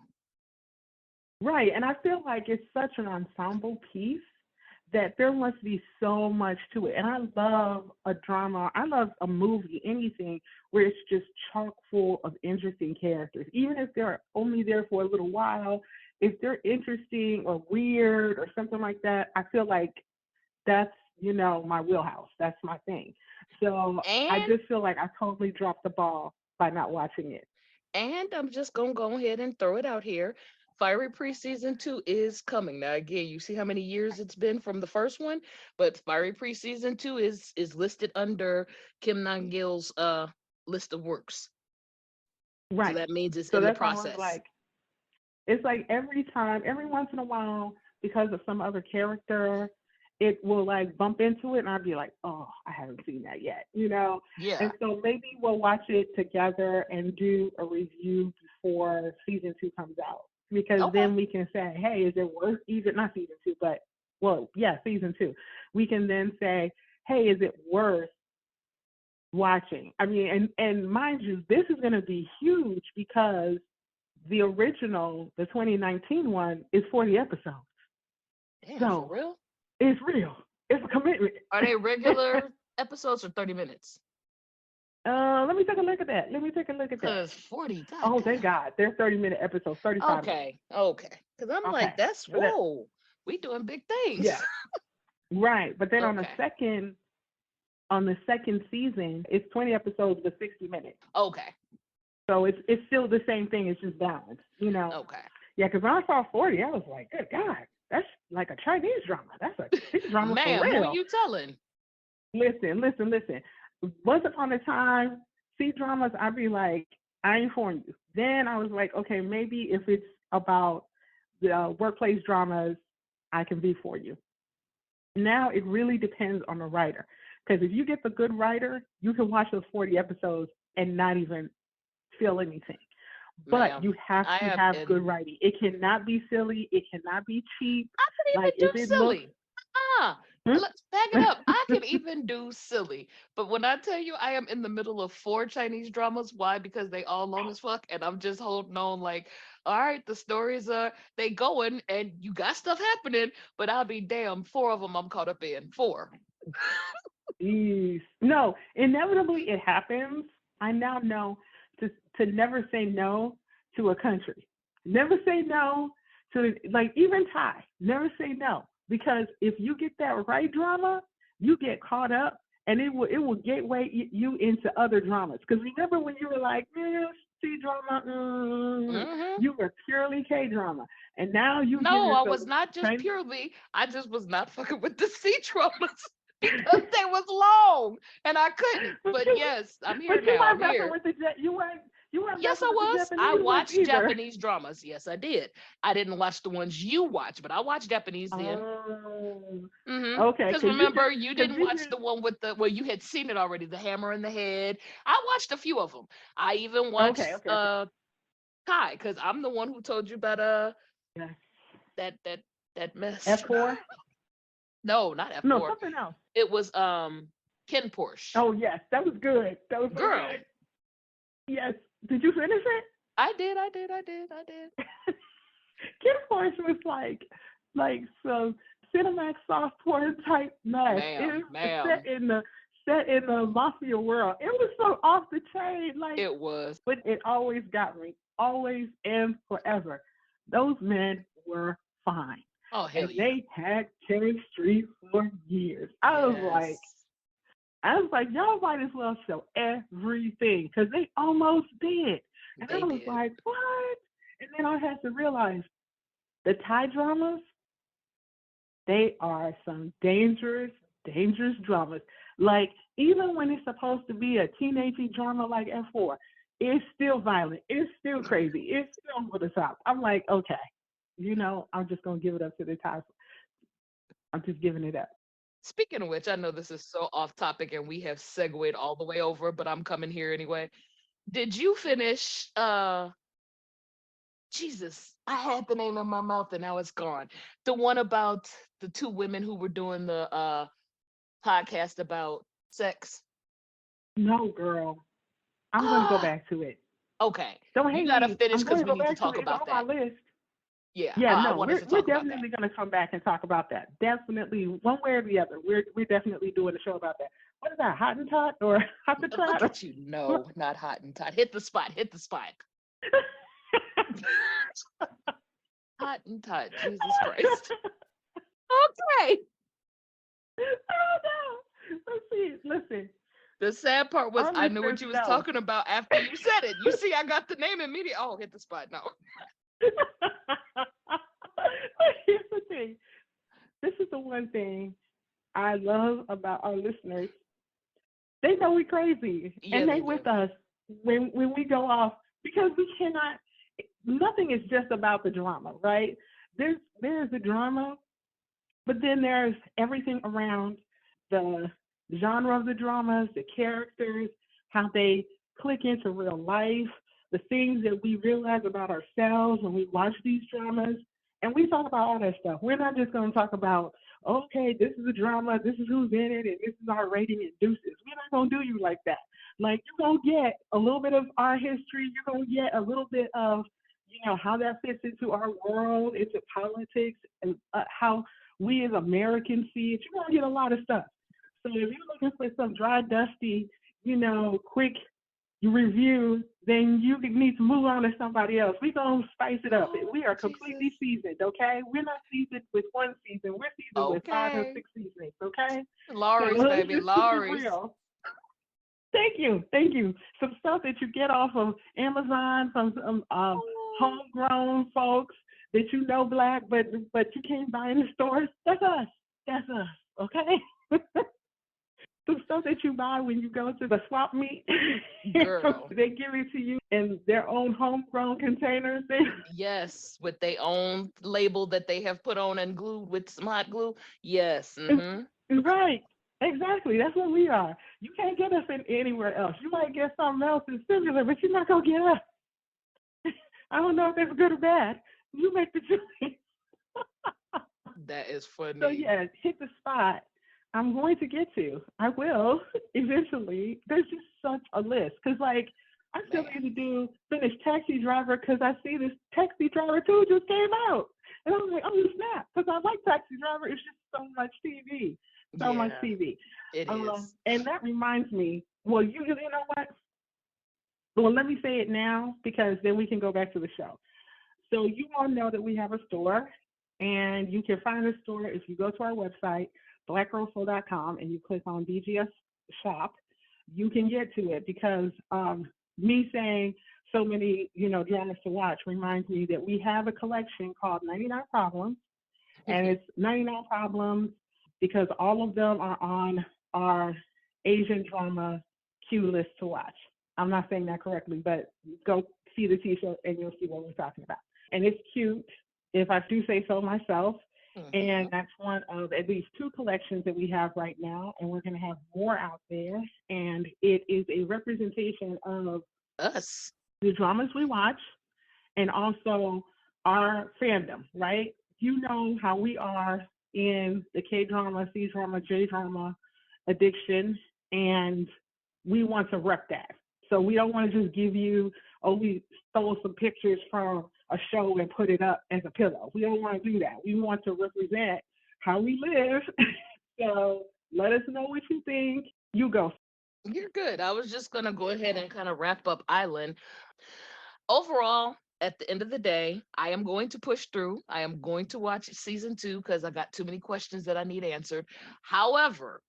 Right. And I feel like it's such an ensemble piece that there must be so much to it. And I love a drama, I love a movie, anything where it's just chock full of interesting characters. Even if they're only there for a little while, if they're interesting or weird or something like that, I feel like that's, my wheelhouse. That's my thing. So I And just feel like I totally dropped the ball by not watching it. And I'm just gonna go ahead and throw it out here. Fiery Priest season 2 is coming. Now again, you see how many years it's been from the first one, but Fiery Priest season 2 is listed under Kim Nam-gil's list of works. So Right. that means it's So in the that's why I was process. like, it's like every time, every once in a while, because of some other character, it will like bump into it, and I'll be like, oh, I haven't seen that yet. Yeah. And so maybe we'll watch it together and do a review before season 2 comes out, because Okay. then we can say, hey, is it worth even not season 2, but well, yeah, season 2. We can then say, hey, is it worth watching? I mean, and mind you, this is going to be huge because the original, the 2019 one, is 40 episodes. Damn, for So real? it's real. It's a commitment. Are they regular episodes or 30 minutes? Let me take a look at that. Let me take a look at that. Cause 40, Oh, thank goddamn. God. They're 30-minute episodes, 35 minutes. Okay, okay. Cause I'm Okay. like, that's So that, whoa. We doing big things. yeah, right. But then Okay. on the second season, it's 20 episodes with 60 minutes. Okay. So it's still the same thing. It's just balanced. Okay. Yeah, because when I saw 40, I was like, good God, that's like a Chinese drama. That's a C-drama for Ma'am, who real. you telling? Listen, listen, listen. Once upon a time, C-dramas, I'd be like, I ain't for you. Then I was like, okay, maybe if it's about the workplace dramas, I can be for you. Now it really depends on the writer. Because if you get the good writer, you can watch those 40 episodes and not even feel anything. But Ma'am, you have I to am have in. good writing. It cannot be silly. It cannot be cheap. I can even Like do if it looks, silly. Ah, hmm? let's back it up. I can even do silly. But when I tell you I am in the middle of 4 Chinese dramas, why? Because they all long as fuck, and I'm just holding on like, all right, the stories are they going, and you got stuff happening, but I'll be damn, 4 of them I'm caught up in. Four. Jeez. No, inevitably it happens. I now know to never say no to a country. Never say no to like even Thai. Never say no because if you get that right drama, you get caught up and it will gateway you into other dramas. Because remember when you were like, C drama, Hmm. you were purely K drama, and now you give No, I yourself was not just Chinese. purely. I just was not fucking with the sea traumas because they was long and I couldn't. But But you, yes, I'm but here you now. I'm weren't messing here. with you weren't Yes, messing I with the was. I Japanese ones watched either. Japanese dramas. Yes, I did. I didn't watch the ones you watch, but I watched Japanese then. Oh, okay. Because remember, you didn't watch the one with the well, you had seen it already, the hammer in the head. I watched a few of them. I even Okay, watched okay, okay. Kai, because I'm the one who told you about Yeah. that that that mess. F4? No, not No, F4. something else. It was Ken Porsche. Oh yes, that was good. That was so Girl, good. Yes. Did you finish I did, I did, I did, I did. it? Kid Force was like some Cinemax soft porn type mess. Ma'am, It was ma'am. set in the mafia world. It was so off the chain, like, It was. but it always got me, always and forever. Those men were fine, Oh hell and yeah. they had chemistry for years. Yes. I was like, y'all might as well show everything because they almost did, and I They was did. like, what? And then I had to realize the Thai dramas, they are some dangerous, dangerous dramas. Like, even when it's supposed to be a teenage drama like F4, it's still violent. It's still crazy. It's still over the top. I'm like, okay, I'm just going to give it up to the Thai. I'm just giving it up. Speaking of which, I know this is so off topic and we have segued all the way over, but I'm coming here anyway. Did you finish Jesus, I had the name in my mouth and now it's gone. The one about the two women who were doing the podcast about sex. No, girl. I'm going to go Ah, back to it. okay. Don't You hate gotta me. finish I'm going because to we go need to back to talk it. It's about on my that. list. Yeah, Yeah, I no, want us to we're talk about that. definitely going to come back and talk about that. Definitely, one way or the other. We're definitely doing a show about that. What is that? Hot and Tot or Hot to Look Trot? at you. No, not hot and tight. Hit the spot. Hit the spot. Hot and tight. Jesus Christ. Okay. Oh no! Let's see. Listen, The sad part was our I knew listeners what you was know. talking about after you said it. You see, I got the name immediately. Oh, hit the spot. No. Here's the thing. This is the one thing I love about our listeners. They know we crazy, Yeah, and they they do. with us when we go off because we cannot. Nothing is just about the drama, right? There's the drama, but then there's everything around the genre of the dramas, the characters, how they click into real life, the things that we realize about ourselves when we watch these dramas. And we talk about all that stuff. We're not just going to talk about, okay, this is a drama, this is who's in it, and this is our rating and deuces. We're not going to do you like that. Like, you're going to get a little bit of our history, you're going to get a little bit of, how that fits into our world, into politics, and how we as Americans see it. You're gonna get a lot of stuff. So if you're looking for some dry, dusty, quick review, then you need to move on to somebody else. We're gonna spice it up. Oh, We are Jesus. completely seasoned, okay? We're not seasoned with one season. We're seasoned with 5 and Okay. 6 seasons, okay? So Lawry's, let's baby. just keep it Lawry's. real. Thank you, thank you. Some stuff that you get off of Amazon, some Oh, homegrown folks that black, but you can't buy in the stores. That's us. That's us. Okay. Some stuff that you buy when you go to the swap meet, girl. they give it to you in their own homegrown containers. Yes, with their own label that they have put on and glued with some hot glue. Yes. Mm-hmm. Right. Exactly. That's what we are. You can't get us in anywhere else. You might get something else that's similar, but you're not gonna get us. I don't know if that's good or bad. You make the choice. That is So funny. yeah, hit the spot. I'm going to get to. I will eventually. There's just such a list because like I still Man. need to finish Taxi Driver because I see this Taxi Driver 2 just came out, and I was like, oh snap, because I like Taxi Driver. It's just so much TV, so much Yeah, TV. it is. And that reminds me. Well, you know what? Well, let me say it now because then we can go back to the show. So you all know that we have a store, and you can find the store if you go to our website, blackgirlflow.com, and you click on BGS Shop. You can get to it because me saying so many, dramas to watch reminds me that we have a collection called 99 Problems, and it's 99 Problems because all of them are on our Asian drama queue list to watch. I'm not saying that correctly, but go see the t-shirt and you'll see what we're talking about. And it's cute, if I do say so myself. And Hmm. that's one of at least 2 collections that we have right now, and we're going to have more out there. And it is a representation of Us. the dramas we watch and also our fandom, right? You know how we are in the K drama, C drama, J drama addiction, and we want to rep that. So we don't want to just give you, oh, we stole some pictures from a show and put it up as a pillow. We don't want to do that. We want to represent how we live. So let us know what you think. You go. You're good. I was just gonna go ahead and kind of wrap up Island. Overall, at the end of the day, I am going to push through. I am going to watch season 2 because I got too many questions that I need answered. However,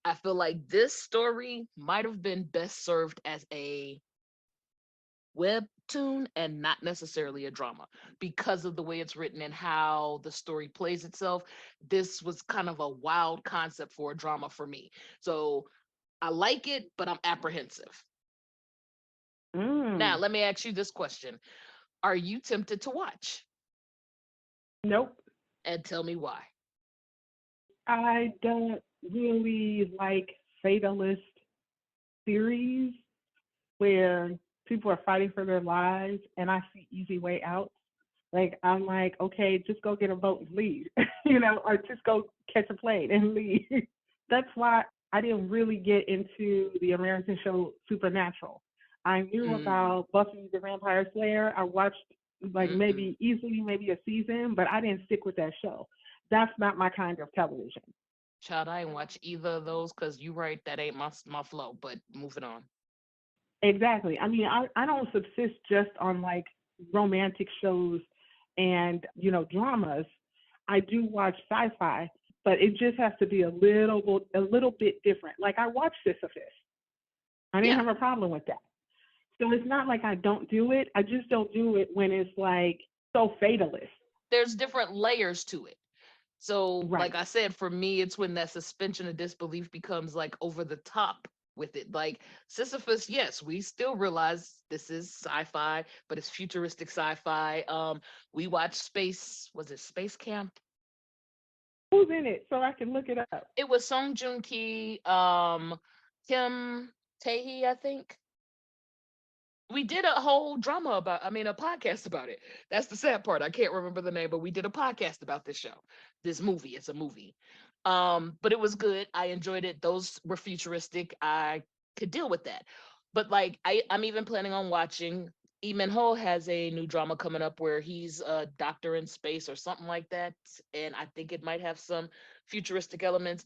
I feel like this story might have been best served as a webtoon and not necessarily a drama because of the way it's written and how the story plays itself. This was kind of a wild concept for a drama for me. So I like it, but I'm apprehensive. Now, Mm, let me ask you this question. Are you tempted to watch? nope. And tell me why. I don't really like fatalist series where people are fighting for their lives and I see easy way out. Like I'm like, okay, just go get a boat and leave, you know, or just go catch a plane and leave. That's why I didn't really get into the American show Supernatural. I knew Mm, about Buffy the Vampire Slayer. I watched like mm-mm. maybe easily maybe a season, but I didn't stick with that show. That's not my kind of television. Child, I ain't watch either of those because you right, that ain't my flow. But moving on. Exactly. I mean, I don't subsist just on like romantic shows and, you know, dramas. I do watch sci-fi, but it just has to be a little bit different. Like I watch Sisyphus. I didn't Yeah, have a problem with that. So it's not like I don't do it. I just don't do it when it's like so fatalist. there's different layers to it. So, like Right. I said, for me, it's when that suspension of disbelief becomes like over the top with it. Like Sisyphus, yes, we still realize this is sci-fi, but it's futuristic sci-fi. We watched Space, was it Space Camp? Who's in it so I can look it up? It was Song Joong Ki, Kim Tae-hee, I think. We did a whole drama about, I mean, a podcast about it. That's the sad part. I can't remember the name, but we did a podcast about this show, this movie. It's a movie. But it was good. I enjoyed it. Those were futuristic. I could deal with that. But like, I'm even planning on watching. Lee Min Ho has a new drama coming up where he's a doctor in space or something like that, and I think it might have some futuristic elements.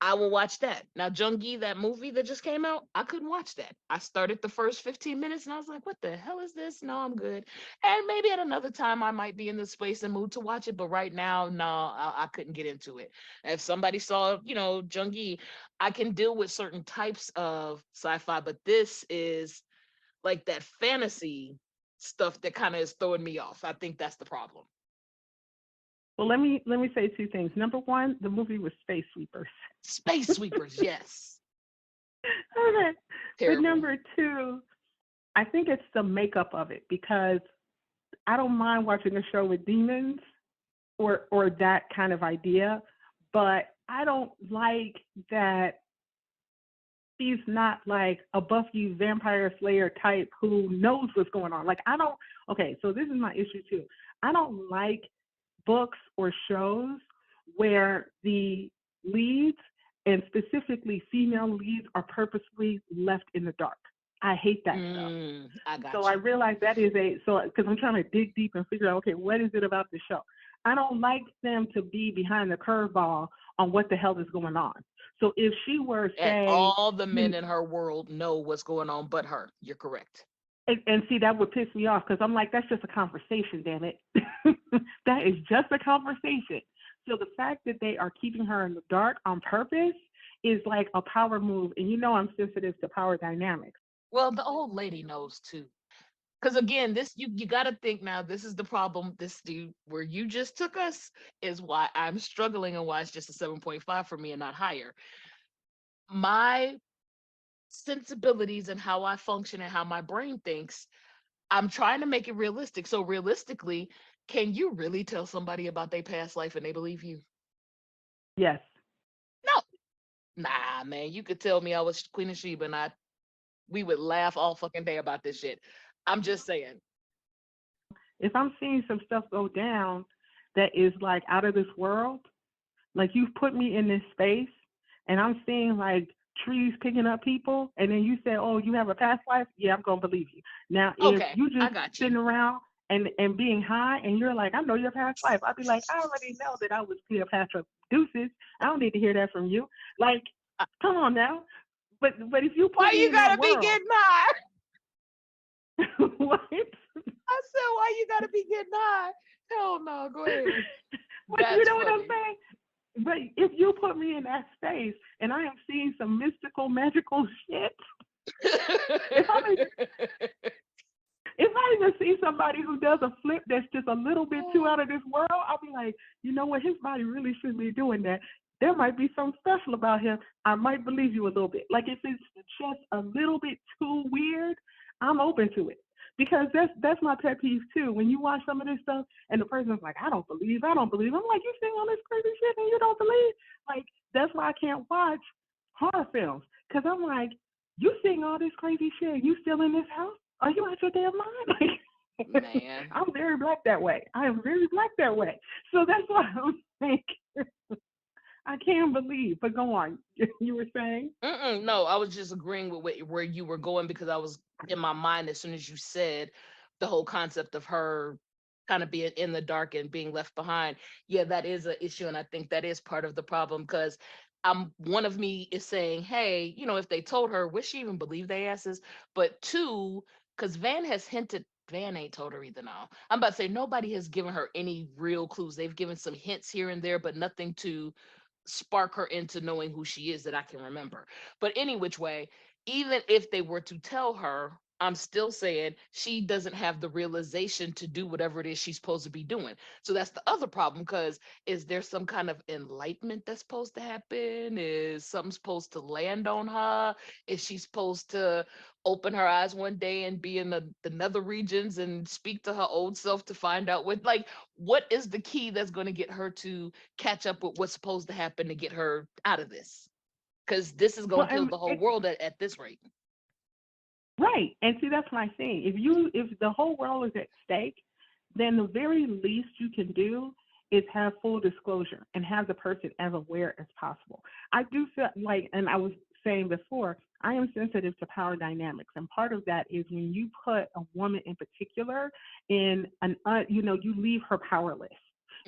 I will watch that. Now, Jungi, that movie that just came out, I couldn't watch that. I started the first 15 minutes and I was like, what the hell is this? No, I'm good. And maybe at another time I might be in the space and mood to watch it. But right now, no, I couldn't get into it. If somebody saw, you know, Jungi, I can deal with certain types of sci fi, but this is like that fantasy stuff that kind of is throwing me off. I think that's the problem. Well, let me say two things. Number one, the movie was Space Sweepers. Space Sweepers, yes. Okay. But Terrible. number two, I think it's the makeup of it because I don't mind watching a show with demons or that kind of idea, but I don't like that she's not like a Buffy Vampire Slayer type who knows what's going on. Like I don't. Okay, so this is my issue too. I don't like books or shows where the leads and specifically female leads are purposely left in the dark. I hate that stuff. I So got I you. realize that is a so because I'm trying to dig deep and figure out okay what is it about the show. I don't like them to be behind the curveball on what the hell is going on. So if she were And say, all the men in her world know what's going on but her. You're correct. and see that would piss me off because I'm like that's just a conversation, damn it. That is just a conversation. So the fact that they are keeping her in the dark on purpose is like a power move, and you know I'm sensitive to power dynamics. Well, the old lady knows too. Because again, this you got to think now. This is the problem. This dude where you just took us is why I'm struggling and why it's just a 7.5 for me and not higher. My sensibilities and how I function and how my brain thinks. I'm trying to make it realistic. So realistically, can you really tell somebody about their past life and they believe you? Yes. No. Nah, man. You could tell me I was Queen of Sheba and we would laugh all fucking day about this shit. I'm just saying. If I'm seeing some stuff go down that is like out of this world, like you've put me in this space and I'm seeing like trees picking up people and then you say, oh, you have a past life, yeah, I'm gonna believe you. Now if Okay, you I just got you. sitting around and being high and you're like, I know your past life, I'd be like, I already know that I was Cleopatra Deuces. I don't need to hear that from you. Like, Uh, come on now. But if you Why put me you in that gotta be world, getting high? what? I said, why you gotta be getting high? Hell no, go ahead. But you That's know what I'm funny. saying? But if you put me in that space and I am seeing some mystical, magical shit, if I'm if I even see somebody who does a flip that's just a little bit too out of this world, I'll be like, you know what, his body really shouldn't be doing that. There might be something special about him. I might believe you a little bit. Like if it's just a little bit too weird, I'm open to it. Because that's my pet peeve too. When you watch some of this stuff and the person's like, I don't believe. I'm like, you seeing all this crazy shit and you don't believe? Like that's why I can't watch horror films. Cause I'm like, you seeing all this crazy shit, you still in this house? Are you out your damn mind? Man. I'm very black that way. I am very black that way. So that's why I'm like, I can't believe. But go on. You were saying? Mm-mm, no, I was just agreeing with where you were going because I was in my mind as soon as you said the whole concept of her kind of being in the dark and being left behind. Yeah, that is an issue, and I think that is part of the problem because one of me is saying, hey, if they told her, would she even believe they asses? But two, because Van has hinted. Van ain't told her either now. I'm about to say nobody has given her any real clues. They've given some hints here and there, but nothing to spark her into knowing who she is that I can remember. But any which way, even if they were to tell her, I'm still saying she doesn't have the realization to do whatever it is she's supposed to be doing. So that's the other problem because is there some kind of enlightenment that's supposed to happen? Is something supposed to land on her? Is she supposed to open her eyes one day and be in the nether regions and speak to her old self to find out what is the key that's going to get her to catch up with what's supposed to happen to get her out of this? Because this is Well, going to kill the whole world at this rate. right. And see, that's my thing. If the whole world is at stake, then the very least you can do is have full disclosure and have the person as aware as possible. I do feel like, and I was saying before, I am sensitive to power dynamics, and part of that is when you put a woman in particular in you leave her powerless,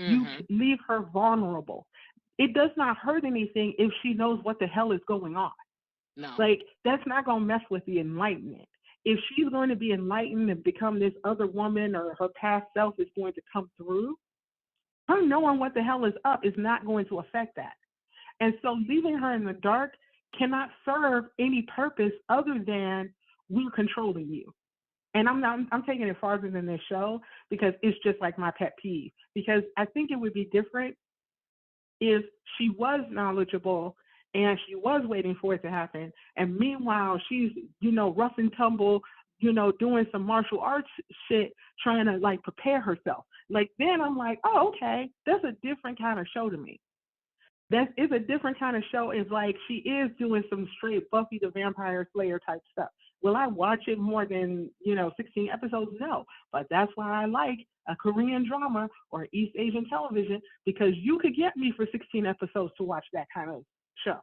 you Hmm. leave her vulnerable. It does not hurt anything if she knows what the hell is going on. No. Like, that's not going to mess with the enlightenment. If she's going to be enlightened and become this other woman, or her past self is going to come through, her knowing what the hell is up is not going to affect that. And so leaving her in the dark cannot serve any purpose other than we're controlling you. And I'm taking it farther than this show because it's just like my pet peeve. Because I think it would be different if she was knowledgeable and she was waiting for it to happen. And meanwhile, she's, rough and tumble, doing some martial arts shit, trying to like prepare herself. Like, then I'm like, oh, okay, that's a different kind of show to me. That is a different kind of show. Is like she is doing some straight Buffy the Vampire Slayer type stuff. Will I watch it more than 16 episodes? No, but that's why I like a Korean drama or East Asian television, because you could get me for 16 episodes to watch that kind of show.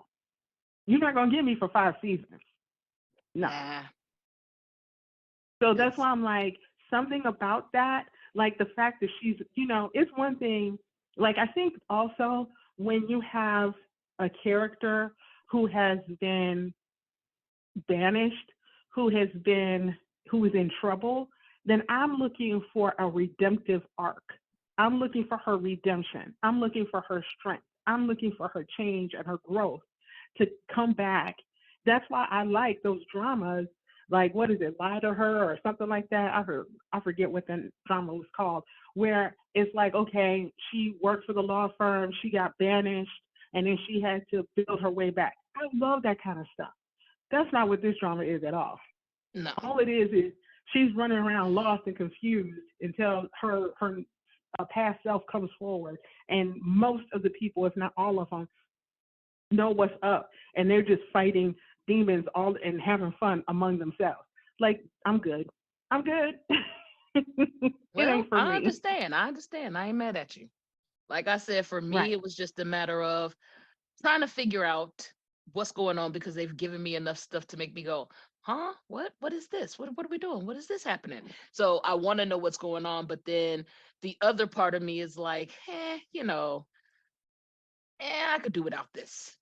You're not gonna get me for 5 seasons. No. Nah. So that's Because why I'm like, something about that, like the fact that she's, it's one thing. Like, I think also when you have a character who has been banished, who is in trouble, then I'm looking for a redemptive arc. I'm looking for her redemption. I'm looking for her strength. I'm looking for her change and her growth to come back. That's why I like those dramas. Like, what is it, Lie to Her or something like that? I forget what the drama was called. Where it's like, okay, she worked for the law firm, she got banished, and then she had to build her way back. I love that kind of stuff. That's not what this drama is at all. no. All it is she's running around lost and confused until her past self comes forward, and most of the people, if not all of them, know what's up, and they're just fighting demons all and having fun among themselves. Like, I'm good. I'm good. It Well, ain't for I me. understand. I understand. I ain't mad at you. Like I said, for me, Right. it was just a matter of trying to figure out what's going on because they've given me enough stuff to make me go, huh? What is this? What are we doing? What is this happening? So I want to know what's going on, but then the other part of me is like, I could do without this.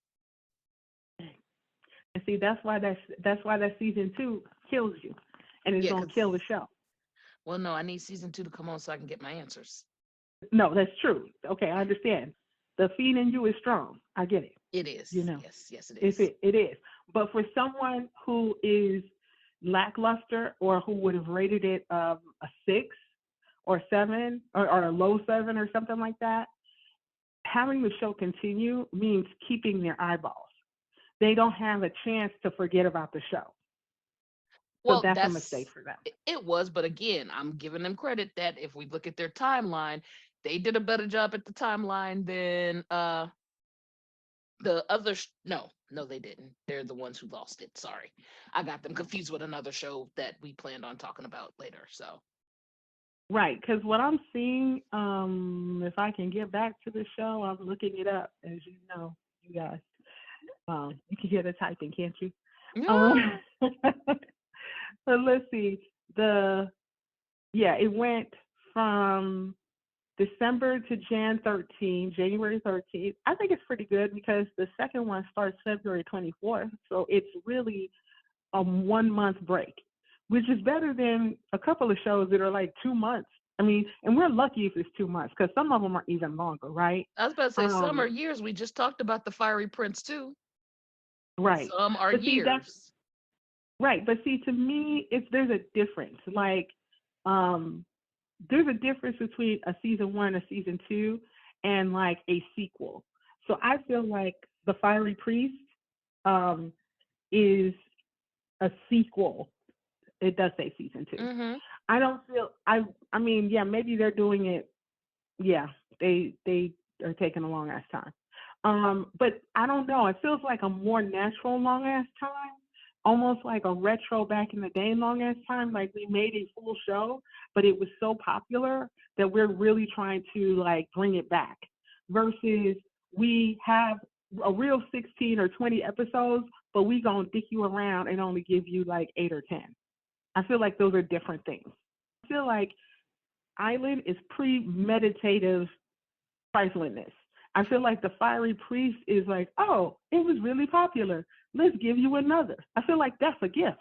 And see, that's why that season 2 kills you, and it's Yeah, gonna because kill the show. well, no, I need season 2 to come on so I can get my answers. No, that's true. Okay, I understand. The feed in you is strong. I get it. It You is. know, Yes, yes, it if is. it is. But for someone who is lackluster, or who would have rated it a 6 or 7, or a low 7 or something like that, having the show continue means keeping their eyeballs. They don't have a chance to forget about the show. So Well, that's a mistake that's for them. it was, but again, I'm giving them credit that if we look at their timeline, they did a better job at the timeline than the other no, they didn't. They're the ones who lost it. Sorry. I got them confused with another show that we planned on talking about later. So Right, because what I'm seeing, if I can get back to the show, I'm looking it up, as you know, you guys. You can hear the typing, can't you? Um, Yeah. but let's see. It went from December to January 13th. I think it's pretty good because the second one starts February 24th. So it's really a 1 month break, which is better than a couple of shows that are like 2 months. I mean, and we're lucky if it's 2 months because some of them are even longer, right? I was about to say some are Um, years. We just talked about the Fiery Prince too. right. Some are But see, that's years. right. But see, to me, there's a difference. Like, um, there's a difference between a season one, a season two, and like a sequel. So I feel like The Fiery Priest um, is a sequel. It does say season two. Mm-hmm. I don't feel I mean, yeah, maybe they're doing it. Yeah, they are taking a long ass time. But I don't know. It feels like a more natural long ass time, almost like a retro back in the day long ass time. Like we made a full show, but it was so popular that we're really trying to like bring it back. Versus we have a real 16 or 20 episodes, but we gonna dick you around and only give you like 8 or 10. I feel like those are different things. I feel like Island is premeditative triflingness. I feel like the Fiery Priest is like, oh, it was really popular. Let's give you another. I feel like that's a gift.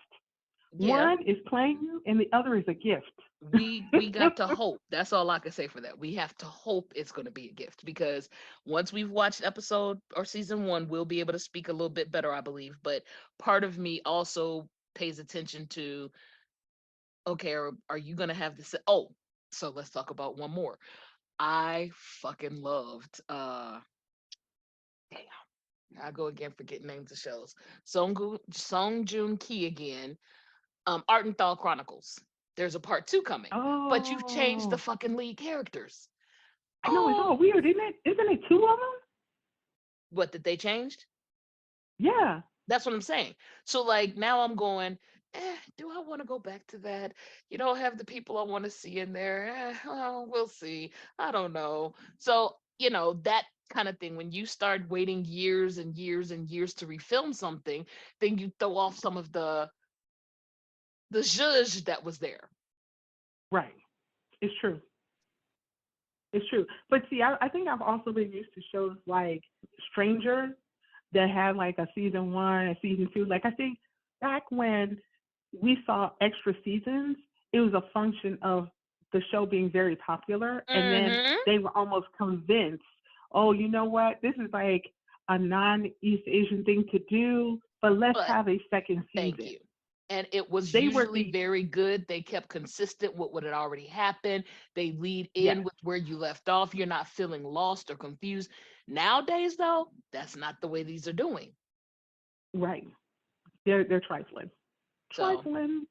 Yeah. One is playing you, and the other is a gift. We got to hope. That's all I can say for that. We have to hope it's going to be a gift because once we've watched episode or season one, we'll be able to speak a little bit better, I believe. But part of me also pays attention to, okay, are you going to have this? Oh, so let's talk about one more. I fucking loved damn, I go again forgetting names of shows. Song Joong Ki again. Artenthal Chronicles. There's a part two coming, but you've changed the Oh, fucking lead characters. I know it's Oh, all weird, isn't it? Isn't it two of them? what did they changed? Yeah, That's what I'm saying. So like now I'm going, do I want to go back to that? You don't have the people I want to see in there. Well, we'll see. I don't know. So, that kind of thing. When you start waiting years and years and years to refilm something, then you throw off some of the zhuzh that was there. right. It's true. It's true. But see, I think I've also been used to shows like Stranger that had like a season one, a season two. Like I think back when we saw extra seasons, it was a function of the show being very popular, and then Mm-hmm. they were almost convinced, oh, you know what, this is like a non-East Asian thing to do, but let's But have a second thank season. you. And it was They were usually the very good. They kept consistent with what had already happened. They lead yes, in with where you left off. You're not feeling lost or confused. Nowadays, though, that's not the way these are doing. right. They're trifling, So, trifling.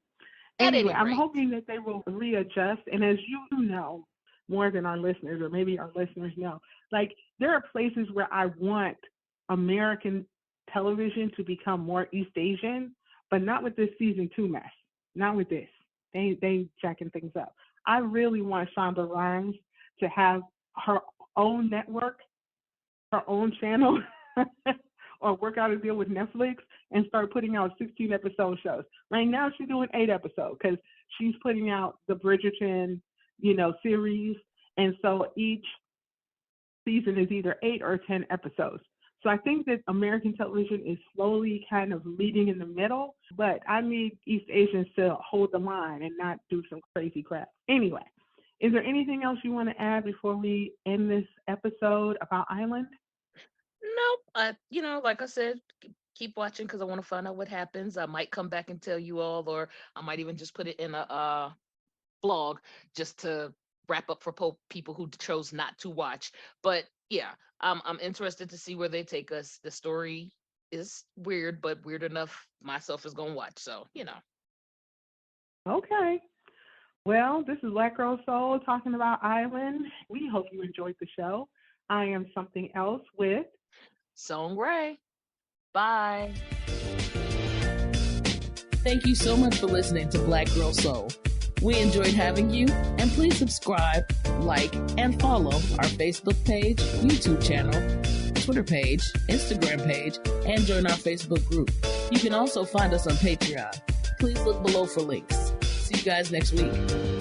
at Anyway, any I'm rate, hoping that they will readjust. And as you know, more than our listeners, or maybe our listeners know, like there are places where I want American television to become more East Asian, but not with this season two mess. Not with this. They jacking things up. I really want Shonda Rhimes to have her own network, her own channel, or work out a deal with Netflix and start putting out 16 episode shows. Right now, she's doing 8 episodes because she's putting out the Bridgerton, series, and so each season is either 8 or 10 episodes. So I think that American television is slowly kind of leading in the middle, but I need East Asians to hold the line and not do some crazy crap. Anyway, is there anything else you want to add before we end this episode about Island? nope. Like I said, keep watching because I want to find out what happens. I might come back and tell you all, or I might even just put it in a blog just to wrap up for people who chose not to watch. But yeah, I'm interested to see where they take us. The story is weird, but weird enough myself is gonna watch. So Okay. Well, this is Black Girl Soul talking about Island. We hope you enjoyed the show. I am something else with. Song Ray. Bye. Thank you so much for listening to Black Girl Soul. We enjoyed having you, and please subscribe, like, and follow our Facebook page, YouTube channel, Twitter page, Instagram page, and join our Facebook group. You can also find us on Patreon. Please look below for links. See you guys next week.